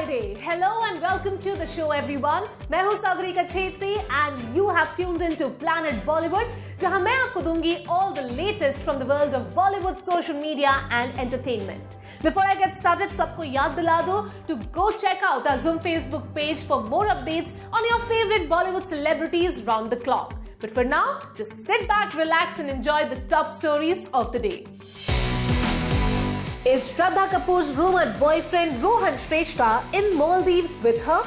Friday. Hello and welcome to the show everyone. मैं हूँ Sagarika Chhetri and you have tuned into Planet Bollywood, जहाँ मैं आपको दूंगी all the latest from the world of Bollywood social media and entertainment. Before I get started, सबको याद दिला दो to go check out our Zoom Facebook page for more updates on your favorite Bollywood celebrities round the clock. But for now, just sit back, relax and enjoy the top stories of the day. Is Shraddha Kapoor's rumored boyfriend Rohan Shrestha in Maldives with her?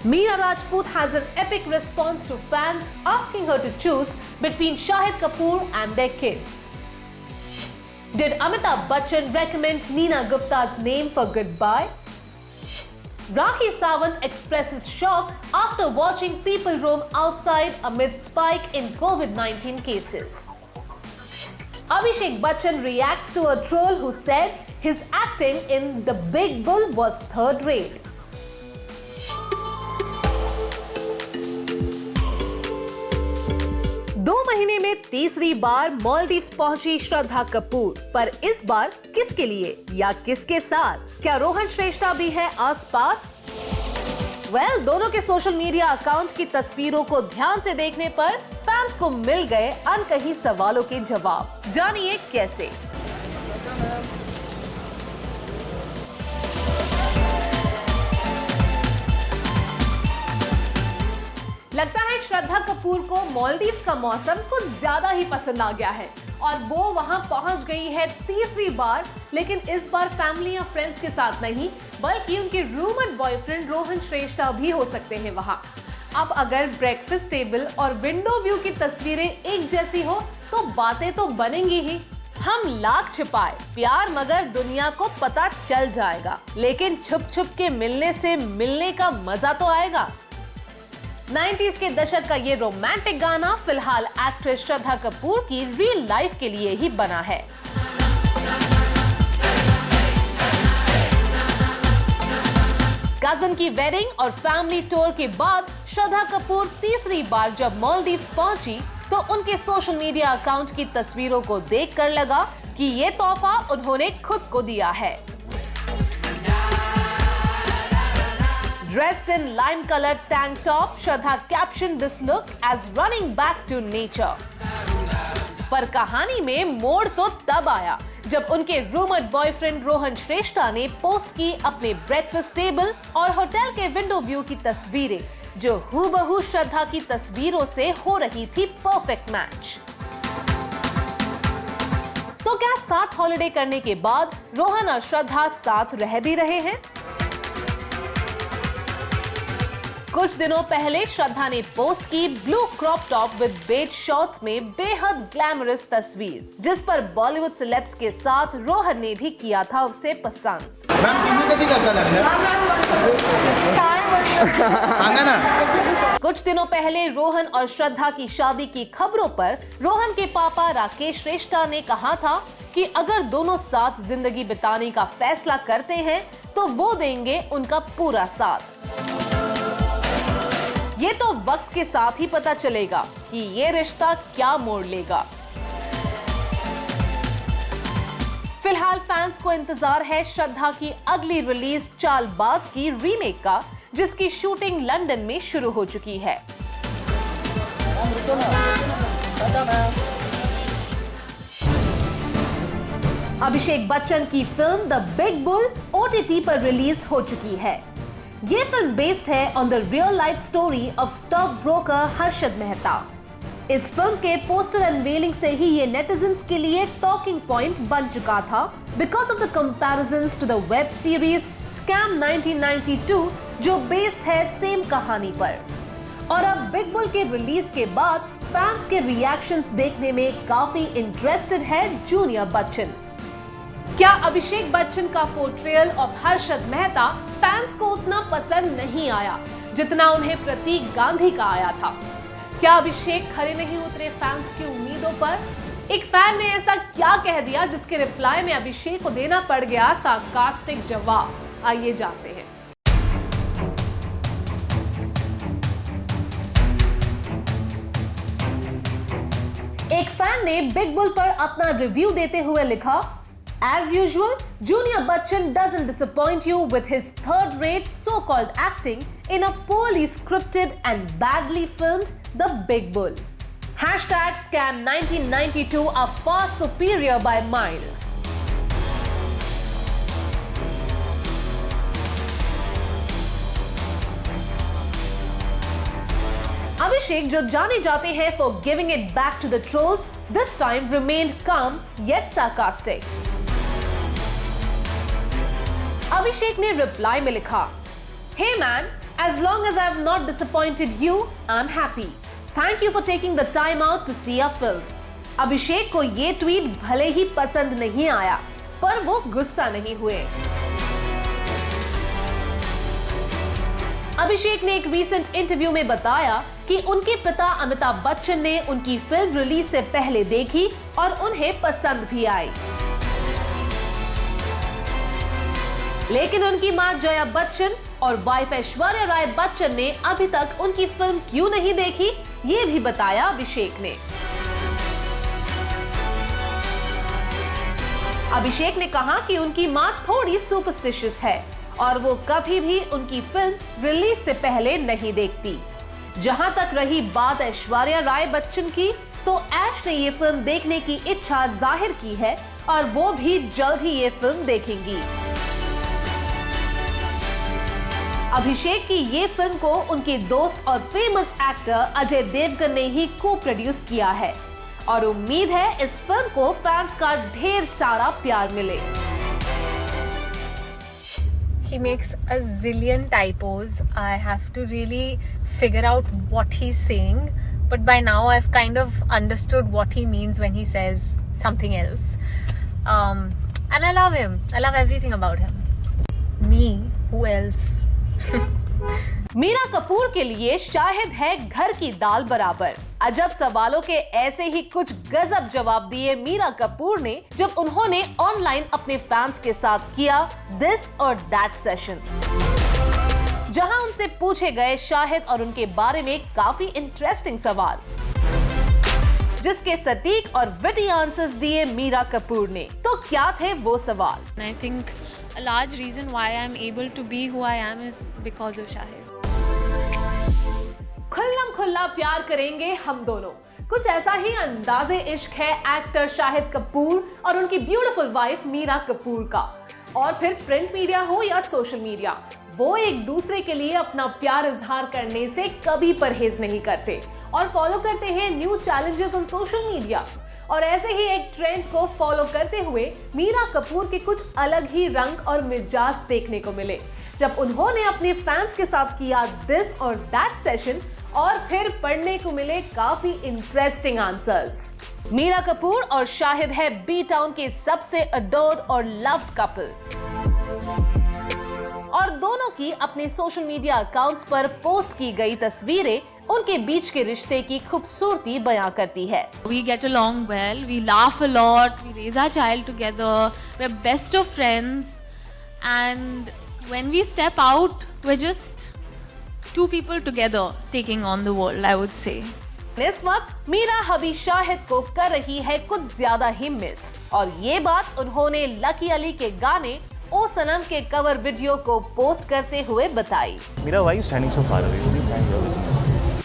Meera Rajput has an epic response to fans asking her to choose between Shahid Kapoor and their kids. Did Amitabh Bachchan recommend Neena Gupta's name for goodbye? Rakhi Sawant expresses shock after watching people roam outside amid spike in COVID-19 cases. Abhishek Bachchan reacts to a troll who said his acting in The Big Bull was third rate. दो महीने में तीसरी बार मालदीव्स पहुंची श्रद्धा कपूर, पर इस बार किसके लिए या किसके साथ? क्या रोहन श्रेष्ठा भी है आसपास? दोनों के सोशल मीडिया अकाउंट की तस्वीरों को ध्यान से देखने पर फैंस को मिल गए अनकही सवालों के जवाब। जानिए कैसे। लगता है श्रद्धा कपूर को मालदीव्स का मौसम कुछ ज्यादा ही पसंद आ गया है और वो वहां पहुंच गई है तीसरी बार, लेकिन इस बार फैमिली या फ्रेंड्स के साथ नहीं, बल्कि उनके रूमर्ड बॉयफ्रेंड रोहन श्रेष्ठा भी हो सकते हैं वहां। अब अगर ब्रेकफास्ट टेबल और विंडो व्यू की तस्वीरें एक जैसी हो तो बातें तो बनेंगी ही। हम लाख छिपाए प्यार मगर दुनिया को पता चल जाएगा, लेकिन छुप छुप के मिलने से मिलने का मजा तो आएगा। 90s के दशक का ये रोमांटिक गाना फिलहाल एक्ट्रेस श्रद्धा कपूर की रियल लाइफ के लिए ही बना है। कजन की वेडिंग और फैमिली टूर के बाद श्रद्धा कपूर तीसरी बार जब मालदीव्स पहुंची तो उनके सोशल मीडिया अकाउंट की तस्वीरों को देखकर लगा कि ये तोहफा उन्होंने खुद को दिया है। Dressed in lime-colored tank top, Shraddha captioned this look as running back to nature. पर कहानी में मोड़ तो तब आया जब उनके रूमर्ड बॉयफ्रेंड रोहन श्रेष्ठा ने पोस्ट की अपने ब्रेकफास्ट टेबल और होटल के विंडो व्यू की तस्वीरें, जो हूबहू श्रद्धा की तस्वीरों से हो रही थी परफेक्ट मैच। तो क्या साथ हॉलिडे करने के बाद रोहन और श्रद्धा साथ रह भी रहे हैं? कुछ दिनों पहले श्रद्धा ने पोस्ट की blue crop top with beige shorts में बेहद ग्लैमरस तस्वीर, जिस पर बॉलीवुड सेलेब्स के साथ रोहन ने भी किया था उसे पसंद। कुछ दिनों पहले रोहन और श्रद्धा की शादी की खबरों पर रोहन के पापा राकेश श्रेष्ठा ने कहा था कि अगर दोनों साथ जिंदगी बिताने का फैसला करते हैं तो वो देंगे उनका पूरा साथ। ये तो वक्त के साथ ही पता चलेगा कि ये रिश्ता क्या मोड़ लेगा। फिलहाल फैंस को इंतजार है श्रद्धा की अगली रिलीज चालबाज की रीमेक का, जिसकी शूटिंग लंदन में शुरू हो चुकी है। अभिषेक बच्चन की film the big bull OTT पर रिलीज हो चुकी है। ये फिल्म बेस्ड है on the real life story of stock broker Harshad Mehta. इस फिल्म के पोस्टर अनवेलिंग से ही ये नेटिजन्स के लिए टॉकिंग पॉइंट बन चुका था because of the comparisons to the web series scam 1992, जो बेस्ड है सेम कहानी पर। और अब बिग बुल के रिलीज के बाद फैंस के रिएक्शंस देखने में काफी इंटरेस्टेड है जूनियर बच्चन। क्या अभिषेक बच्चन का portrayal of Harshad Mehta fans को उतना पसंद नहीं आया जितना उन्हें प्रतीक गांधी का आया था? क्या अभिषेक खरे नहीं उतरे फैंस की उम्मीदों पर? एक फैन ने ऐसा क्या कह दिया जिसके रिप्लाई में अभिषेक को देना पड़ गया सार्कास्टिक जवाब? आइए जानते हैं। एक फैन ने बिग बुल पर अपना रिव्यू देते हुए लिखा, As usual, Junior Bachchan doesn't disappoint you with his third-rate so-called acting in a poorly scripted and badly filmed The Big Bull. Hashtag Scam 1992 are far superior by miles. Abhishek, जो जाने जाते हैं for giving it back to the trolls, this time remained calm yet sarcastic. Abhishek ने reply में लिखा, Hey man, as long as I have not disappointed you, I'm happy. Thank you for taking the time out to see a film. अभिषेक को ये tweet भले ही पसंद नहीं आया, पर वो गुस्सा नहीं हुए। अभिषेक ने एक रीसेंट इंटरव्यू में बताया कि उनके पिता अमिताभ बच्चन ने उनकी फिल्म रिलीज से पहले देखी और उन्हें पसंद भी आई, लेकिन उनकी मां जया बच्चन और वाइफ ऐश्वर्या राय बच्चन ने अभी तक उनकी फिल्म क्यों नहीं देखी, ये भी बताया अभिषेक ने। अभिषेक ने कहा कि उनकी मां थोड़ी सुपरस्टिशियस है और वो कभी भी उनकी फिल्म रिलीज से पहले नहीं देखती। जहां तक रही बात ऐश्वर्या राय बच्चन की, तो ऐश ने ये फिल्म देखने की इच्छा जाहिर की है और वो भी जल्द ही ये फिल्म देखेंगी। अभिषेक की ये फिल्म को उनके दोस्त और फेमस एक्टर अजय देवगन ने ही को प्रोड्यूस किया है और उम्मीद है इस फिल्म को फैंस का ढेर सारा प्यार मिले। He makes a zillion typos. I have to really figure out what he's saying. But by now I've kind of understood what he means when he says something else. And I love him. I love everything about him. Me? Who else? Meera Kapoor के लिए शाहिद है घर की दाल बराबर। अजब सवालों के ऐसे ही कुछ गजब जवाब दिए मीरा कपूर ने जब उन्होंने ऑनलाइन अपने फैंस के साथ किया दिस और दैट सेशन, जहां उनसे पूछे गए शाहिद और उनके बारे में काफी इंटरेस्टिंग सवाल, जिसके सटीक और विटी आंसर्स दिए मीरा कपूर ने। तो क्या थे वो सवाल? I think a large reason why I'm able to be who I am is because of Shahid. खुल्लम खुल्ला प्यार करेंगे हम दोनों, कुछ ऐसा ही अंदाज़े इश्क है एक्टर शाहिद कपूर और उनकी ब्यूटीफुल वाइफ मीरा कपूर का। और फिर प्रिंट मीडिया हो या सोशल मीडिया, वो एक दूसरे के लिए अपना प्यार इजहार करने से कभी परहेज नहीं करते और फॉलो करते हैं new challenges on social media. और ऐसे ही एक ट्रेंड को फॉलो करते हुए मीरा कपूर के कुछ अलग ही रंग और मिजाज देखने को मिले जब उन्होंने अपने फैंस के साथ किया दिस और दैट सेशन और फिर पढ़ने को मिले काफी इंटरेस्टिंग आंसर्स। मीरा कपूर और शाहिद है बी टाउन के सबसे अडोर्ड और लव्ड कपल और दोनों की अपने सोशल मीडिया अकाउंट्स पर पोस्ट की गई तस्वीरें उनके बीच के रिश्ते की खूबसूरती बयां करती है। We get along well, we laugh a lot, we raise our child together, we're best of friends, and when we step out, we're just two people together taking on the world, I would say. इस वक्त मीरा हबी शाहिद को कर रही है कुछ ज्यादा ही miss और ये बात उन्होंने लकी अली के गाने ओ सनम के कवर वीडियो को पोस्ट करते हुए बताई। Mira, why are you standing so far away? Please stand here with me.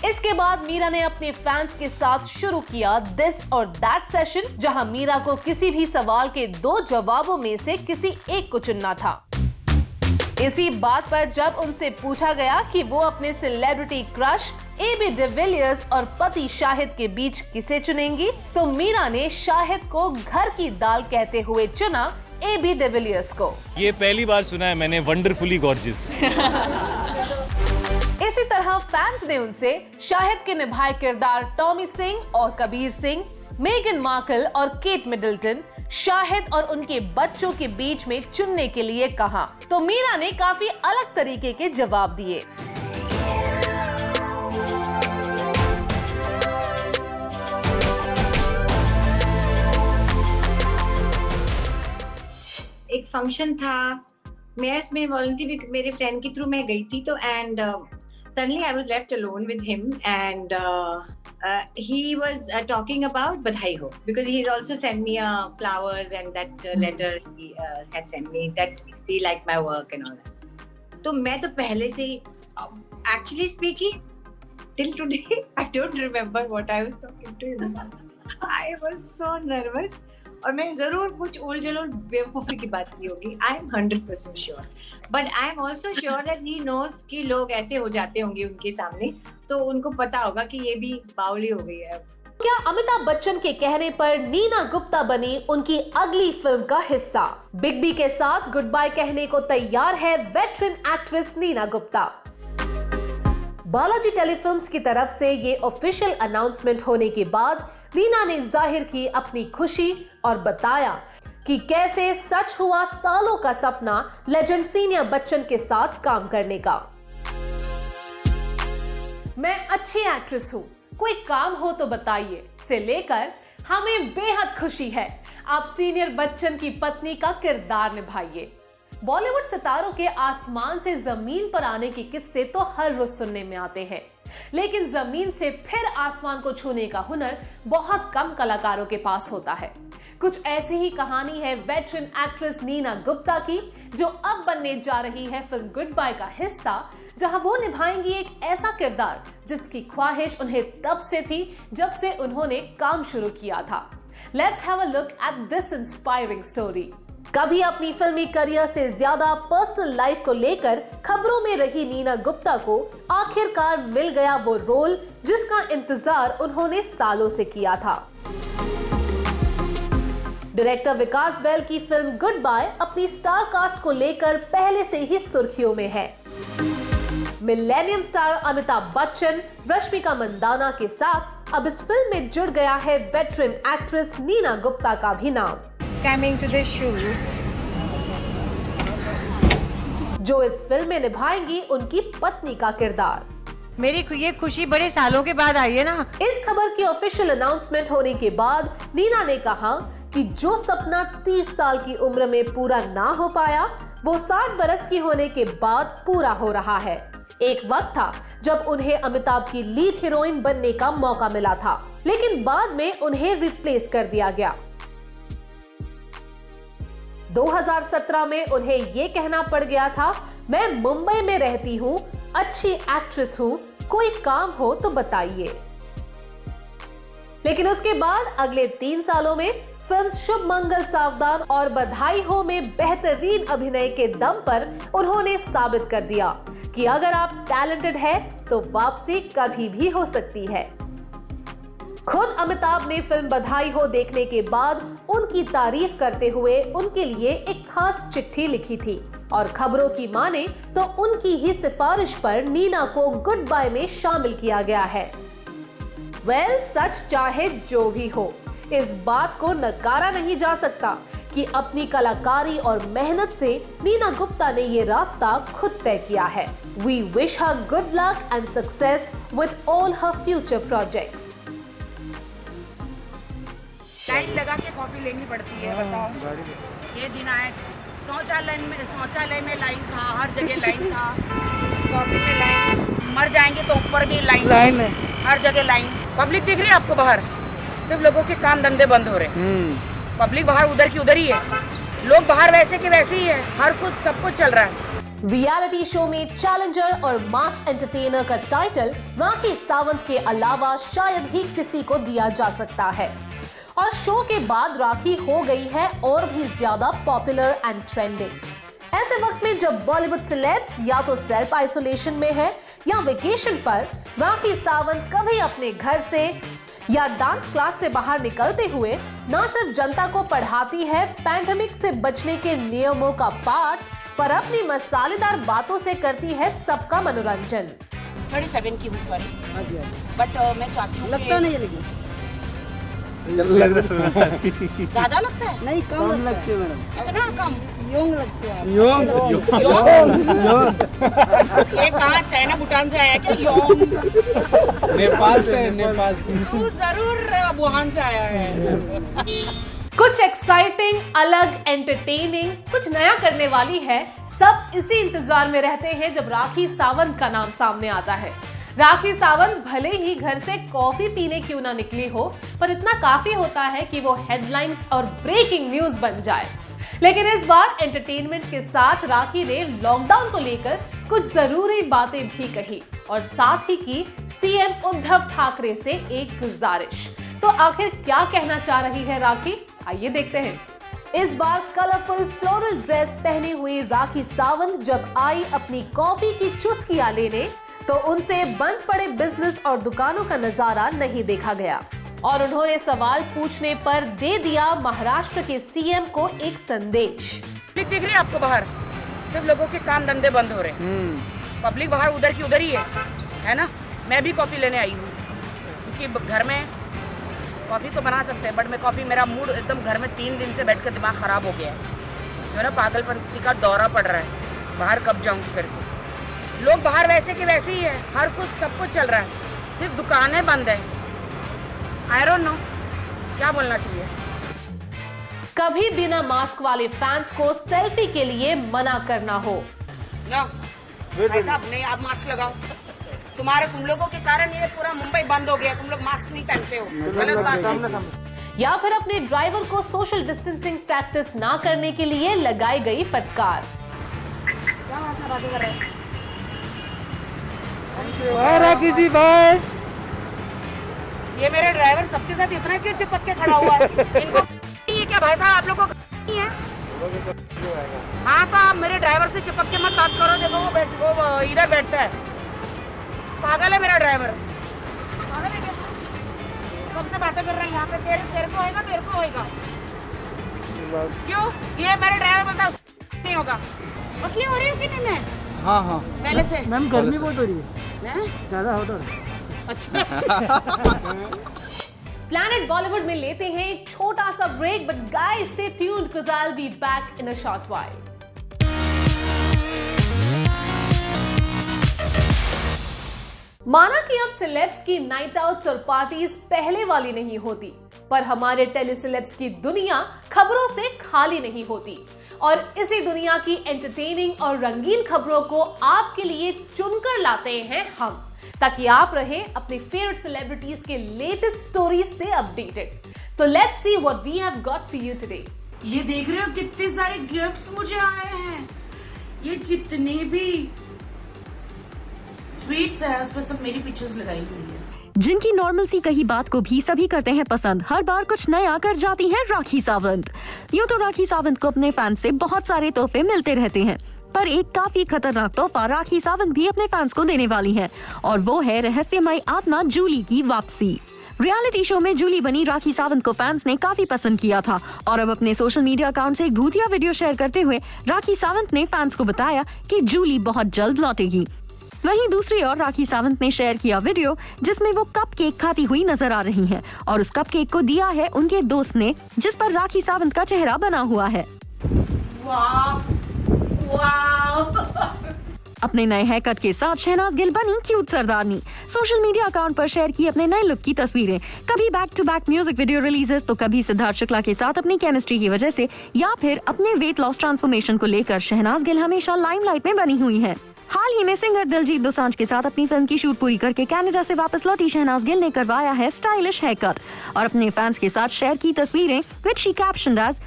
इसके बाद मीरा ने अपने फैंस के साथ शुरू किया दिस और दैट सेशन, जहां मीरा को किसी भी सवाल के दो जवाबों में से किसी एक को चुनना था। इसी बात पर जब उनसे पूछा गया कि वो अपने सेलिब्रिटी क्रश एबी डिविलियर्स और पति शाहिद के बीच किसे चुनेंगी, तो मीरा ने शाहिद को घर की दाल कहते हुए चुना एबी डिविलियर्स को। ये पहली बार सुना है मैंने, वंडरफुली गॉर्जियस। इसी तरह फैंस ने उनसे शाहिद के निभाए किरदार टॉमी सिंह और कबीर सिंह, मेगन मार्कल और केट मिडल्टन, शाहिद और उनके बच्चों के बीच में चुनने के लिए कहा, तो मीरा ने काफी अलग तरीके के जवाब दिए। एक फंक्शन था, मैं उसमें वॉलंटियर भी मेरे फ्रेंड के थ्रू मैं गई थी, तो and suddenly I was left alone with him and he was talking about Badhai Ho, because he's also sent me flowers, and that letter he had sent me that he liked my work and all that. तो मैं तो पहले से ही, actually speaking, till today I don't remember what I was talking to him. I was so nervous. और मैं जरूर कुछ उलझल और बेवकूफी की बात की होगी. I am 100% sure. But I am also sure that he knows कि लोग ऐसे हो जाते होंगे उनके सामने, तो उनको पता होगा कि ये भी बावली हो गई है. क्या अमिताभ बच्चन के कहने पर नीना गुप्ता बनी उनकी अगली फिल्म का हिस्सा? बिग बी के साथ गुड बाय कहने को तैयार है veteran actress Neena Gupta. Balaji Telefilms की तरफ से ये ऑफिशियल अनाउंसमेंट होने के बाद नीना ने जाहिर की अपनी खुशी और बताया कि कैसे सच हुआ सालों का सपना लेजेंड सीनियर बच्चन के साथ काम करने का. मैं अच्छी एक्ट्रेस हूँ, कोई काम हो तो बताइए से लेकर हमें बेहद खुशी है आप सीनियर बच्चन की पत्नी का किरदार निभाइए. बॉलीवुड सितारों के आसमान से जमीन पर आने के किस्से तो हर रोज सुनने में आते हैं, लेकिन जमीन से फिर आसमान को छूने का हुनर बहुत कम कलाकारों के पास होता है. कुछ ऐसी ही कहानी है वेटरन एक्ट्रेस नीना गुप्ता की, जो अब बनने जा रही है फिल्म गुड बाय का हिस्सा, जहां वो निभाएंगी एक ऐसा किरदार जिसकी ख्वाहिश उन्हें तब से थी जब से उन्होंने काम शुरू किया था. Let's have a look at this inspiring story. कभी अपनी फिल्मी करियर से ज्यादा पर्सनल लाइफ को लेकर खबरों में रही नीना गुप्ता को आखिरकार मिल गया वो रोल जिसका इंतजार उन्होंने सालों से किया था. डायरेक्टर विकास बैल की फिल्म गुड बाय अपनी स्टार कास्ट को लेकर पहले से ही सुर्खियों में है. मिलेनियम स्टार अमिताभ बच्चन, रश्मिका मंदाना के साथ अब इस फिल्म में जुड़ गया है वेटरन एक्ट्रेस नीना गुप्ता का भी नाम, Coming to the shoot. जो इस फिल्म में निभाएंगी उनकी पत्नी का किरदार. मेरी ये खुशी बड़े सालों के बाद आई है ना. इस खबर की ऑफिशियल अनाउंसमेंट होने के बाद नीना ने कहा कि जो सपना 30 साल की उम्र में पूरा ना हो पाया, वो 60 बरस की होने के बाद पूरा हो रहा है. एक वक्त था जब उन्हें अमिताभ की लीड हीरोइन बनने का मौका मिला था, लेकिन बाद में उन्हें रिप्लेस कर दिया गया. 2017 में उन्हें ये कहना पड़ गया था, मैं मुंबई में रहती हूँ, अच्छी एक्ट्रेस हूँ, कोई काम हो तो बताइए. लेकिन उसके बाद अगले 3 सालों में फिल्म शुभ मंगल सावधान और बधाई हो में बेहतरीन अभिनय के दम पर उन्होंने साबित कर दिया कि अगर आप टैलेंटेड है तो वापसी कभी भी हो सकती है. खुद अमिताभ ने फिल्म बधाई हो देखने के बाद उनकी तारीफ करते हुए उनके लिए एक खास चिट्ठी लिखी थी, और खबरों की माने तो उनकी ही सिफारिश पर नीना को गुड बाय में शामिल किया गया है. वेल, सच चाहे जो भी हो, इस बात को नकारा नहीं जा सकता कि अपनी कलाकारी और मेहनत से नीना गुप्ता ने ये रास्ता खुद तय किया है. We wish her good luck and success with all her future projects. Line लगा के कॉफी लेनी पड़ती है, बताओ. ये दिन आए शौचालय में लाइन था, हर जगह लाइन था, कॉफी में लाइन, मर जाएंगे तो ऊपर भी लाइन है, हर जगह लाइन. पब्लिक दिख रही है आपको बाहर, सिर्फ लोगों के काम धंधे बंद हो रहे हैं. पब्लिक बाहर उधर की उधर ही है, लोग बाहर वैसे के वैसे ही है, हर कुछ सब कुछ चल रहा है. रियलिटी शो में चैलेंजर और मास एंटरटेनर का टाइटल राखी सावंत के अलावा शायद ही किसी को दिया जा सकता है, और शो के बाद राखी हो गई है और भी ज्यादा पॉपुलर एंड ट्रेंडिंग. ऐसे वक्त में जब बॉलीवुड सेलेब्स या तो सेल्फ आइसोलेशन में है या वेकेशन पर, राखी सावंत कभी अपने घर से या डांस क्लास से बाहर निकलते हुए न सिर्फ जनता को पढ़ाती है पैंडेमिक से बचने के नियमों का पाठ, पर अपनी मसालेदार बातों से करती है सबका मनोरंजन. 37 की हूँ, सॉरी, बट मैं चाहती हूँ लगता नहीं है, लेकिन ज्यादा लगता है. नहीं, कम लगते हैं मैडम. इतना कम? योंग लगते हैं. ये कहाँ, चाइना भूटान से आया क्या? योंग नेपाल से. तू जरूर वुहान से आया है. कुछ एक्साइटिंग, अलग, एंटरटेनिंग, कुछ नया करने वाली है, सब इसी इंतजार में रहते हैं जब राखी सावंत का नाम सामने आता है. राखी सावंत भले ही घर से कॉफी पीने क्यों ना निकली हो, पर इतना काफी होता है कि वो हेडलाइंस और ब्रेकिंग न्यूज बन जाए। लेकिन इस बार एंटरटेनमेंट के साथ राखी ने लॉकडाउन को लेकर कुछ जरूरी बातें भी कही और साथ ही की सीएम उद्धव ठाकरे से एक गुजारिश। तो आखिर क्या कहना चाह रही है राखी, आइए देखते हैं। इस बार कलरफुल फ्लोरल ड्रेस पहनी हुई राखी सावंत जब आई अपनी कॉफी की चुस्कियां लेने, तो उनसे बंद पड़े बिजनेस और दुकानों का नजारा नहीं देखा गया और उन्होंने सवाल पूछने पर दे दिया महाराष्ट्र के सीएम को एक संदेश। पब्लिक दिख रही है आपको बाहर, सिर्फ लोगों के काम धंधे बंद हो रहे हैं। पब्लिक बाहर उधर की उधर ही है ना। मैं भी कॉफी लेने आई हूँ क्योंकि घर में कॉफी तो बना सकते हैं, बट मैं कॉफी, मेरा मूड एकदम घर में 3 दिन से बैठकर दिमाग खराब हो गया है। जो है ना, पागलपंती का दौरा पड़ रहा है, बाहर कब जाऊंगी करके। लोग बाहर वैसे के वैसे ही है, हर कुछ सब कुछ चल रहा है, सिर्फ दुकानें बंद है। आई डोंट नो क्या बोलना चाहिए। कभी बिना मास्क वाले फैंस को सेल्फी के लिए मना करना हो। ना भाई साहब, नहीं, आप मास्क लगाओ। तुम लोगों के कारण ये पूरा मुंबई बंद हो गया, तुम लोग मास्क नहीं पहनते हो, गलत बात है। या फिर अपने ड्राइवर को सोशल डिस्टेंसिंग प्रैक्टिस ना करने के लिए लगाई गई फटकार। राखी जी बाय। ये मेरे ड्राइवर सबके साथ इतना क्यों चिपक के खड़ा हुआ है? इनको ये क्या भाई साहब, आप लोगों को नहीं है? हाँ, तो आप मेरे ड्राइवर से चिपक के मत बात करो। देखो वो इधर बैठता है, पागल है मेरा ड्राइवर, पागल है क्या? सबसे बातें कर रहे हैं यहाँ पे। तेरे को होएगा, तेरे को होएगा। क्यों? ये मेरे ड्राइवर बोलता है नहीं होगा। पतली हो रही हो कि नहीं मैं? हाँ पहले से। मैम गर्मी बहुत हो रही है, ज्यादा हो तो। अच्छा। प्लैनेट बॉलीवुड में लेते हैं एक छोटा सा break, but guys stay tuned because I will be back in a short while. माना कि अब सेलेब्स की नाइट आउट्स और पार्टीज पहले वाली नहीं होती, पर हमारे टेलीसेलेब्स की दुनिया खबरों से खाली नहीं होती और इसी दुनिया की एंटरटेनिंग और रंगीन खबरों को आपके लिए चुनकर लाते हैं हम, ताकि आप रहें अपने फेवरेट सेलिब्रिटीज के लेटेस्ट स्टोरीज से अपडेटेड। तो let's see what we have got for you today. ये देख रहे हो कितने सारे गिफ्ट्स मुझे आए हैं। ये जितने भी स्वीट्स है उस पर सब मेरी पिक्चर्स लगाई हुई है। जिनकी नॉर्मल सी कही बात को भी सभी करते हैं पसंद, हर बार कुछ नया कर जाती हैं राखी सावंत। यूं तो राखी सावंत को अपने फैंस से बहुत सारे तोहफे मिलते रहते हैं, पर एक काफी खतरनाक तोहफा राखी सावंत भी अपने फैंस को देने वाली हैं और वो है रहस्यमय आत्मा जूली की वापसी। रियलिटी शो में जूली बनी राखी सावंत को फैंस ने काफी पसंद किया था और अब अपने सोशल मीडिया अकाउंट से एक भूतिया वीडियो शेयर करते हुए राखी सावंत ने फैंस को बताया कि जूली बहुत जल्द लौटेगी। वहीं दूसरी ओर राखी सावंत ने शेयर किया वीडियो जिसमें वो कप केक खाती हुई नजर आ रही हैं और उस कप केक को दिया है उनके दोस्त ने, जिस पर राखी सावंत का चेहरा बना हुआ है। अपने नए हेयर कट के साथ शहनाज गिल बनी क्यूट सरदारनी। सोशल मीडिया अकाउंट पर शेयर की अपने नए लुक की तस्वीरें। कभी back to back music video releases तो कभी सिद्धार्थ शुक्ला के साथ अपनी केमिस्ट्री की वजह से या फिर अपने वेट लॉस ट्रांसफॉर्मेशन को लेकर शहनाज गिल हमेशा लाइमलाइट में बनी हुई है। हाल ही में सिंगर दिलजीत दोसांझ के साथ अपनी फिल्म की शूट पूरी करके कनाडा से वापस लौटी शहनाज गिल ने करवाया है स्टाइलिश हेयर कट और अपने फैंस के साथ शेयर की तस्वीरें विच शी कैप्शन्ड एज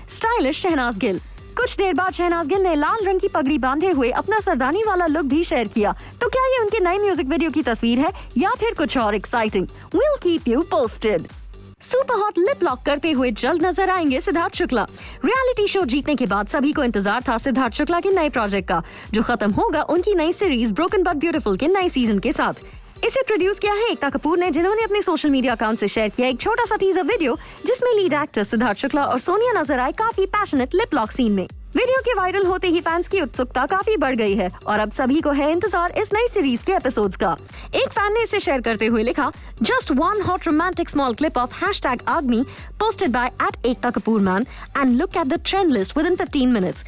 #StylishShehnazGill। कुछ देर बाद शहनाज गिल ने लाल रंग की पगड़ी बांधे हुए अपना सरदानी वाला लुक भी शेयर किया। तो क्या ये उनके नए म्यूजिक वीडियो की तस्वीर है या फिर कुछ और exciting? We'll keep you posted। Super hot lip lock करते हुए जल्द नजर आएंगे सिद्धार्थ शुक्ला। रियलिटी शो जीतने के बाद सभी को इंतजार था सिद्धार्थ शुक्ला के नए प्रोजेक्ट का, जो खत्म होगा उनकी नई सीरीज ब्रोकन बट ब्यूटीफुल के नए सीजन के साथ। इसे प्रोड्यूस किया है एकता कपूर ने, जिन्होंने अपने सोशल मीडिया अकाउंट से शेयर किया एक छोटा सा टीजर वीडियो जिसमें लीड एक्टर सिद्धार्थ शुक्ला और सोनिया नजर आए काफी पैशनेट लिप लॉक सीन में। वीडियो के वायरल होते ही फैंस की उत्सुकता काफी बढ़ गई है और अब सभी को है इंतजार इस नई सीरीज के एपिसोड्स का। एक फैन ने इसे शेयर करते हुए लिखा, just one hot romantic small clip of #Agni posted by @EktaKapoorMan and look at the trend list within 15 minutes.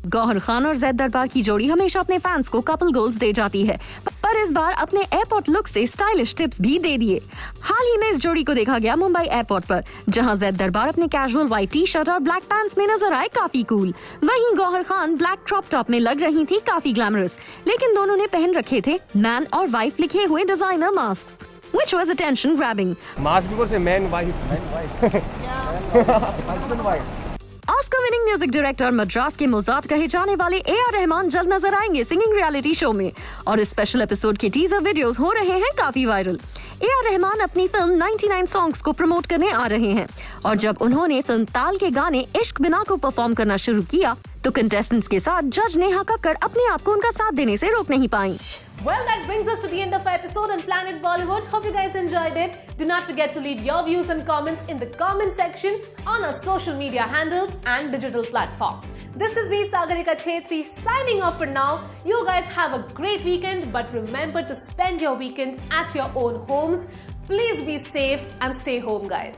Gauahar Khan और जैद दरबार की जोड़ी हमेशा अपने फैंस को कपल गोल्स दे जाती है, पर इस बार अपने एयरपोर्ट लुक से स्टाइलिश टिप्स भी दे दिए। हाल ही में इस जोड़ी को देखा गया मुंबई एयरपोर्ट पर, जहां जैद दरबार अपने कैजुअल व्हाइट टी शर्ट और ब्लैक पैंट्स में नजर आए काफी कूल। वहीं Gauahar Khan black crop top में लग रही थी काफी ग्लैमरस, लेकिन दोनों ने पहन रखे थे मैन और वाइफ लिखे हुए designer mask, which was attention grabbing. Mask because a man wife. Husband wife. Oscar winning music director Madras के मोजार्ट कहे जाने वाले A.R. रहमान जल्द नजर आएंगे सिंगिंग रियलिटी शो में, और इस स्पेशल एपिसोड के टीजर वीडियोस हो रहे हैं काफी वायरल। A.R. रहमान अपनी फिल्म 99 सॉन्ग्स को प्रमोट करने आ रहे हैं, और जब उन्होंने फिल्म ताल के गाने इश्क बिना को परफॉर्म करना शुरू किया तो कंटेस्टेंट्स के साथ जज नेहा कक्कड़ अपने आप को उनका साथ देने से रोक नहीं पाई। Well, that brings us to the end of our episode on Planet Bollywood. Hope you guys enjoyed it. Do not forget to leave your views and comments in the comment section on our social media handles and digital platform. This is me, Sagarika Chhetri, signing off for now. You guys have a great weekend, but remember to spend your weekend at your own homes. Please be safe and stay home, guys.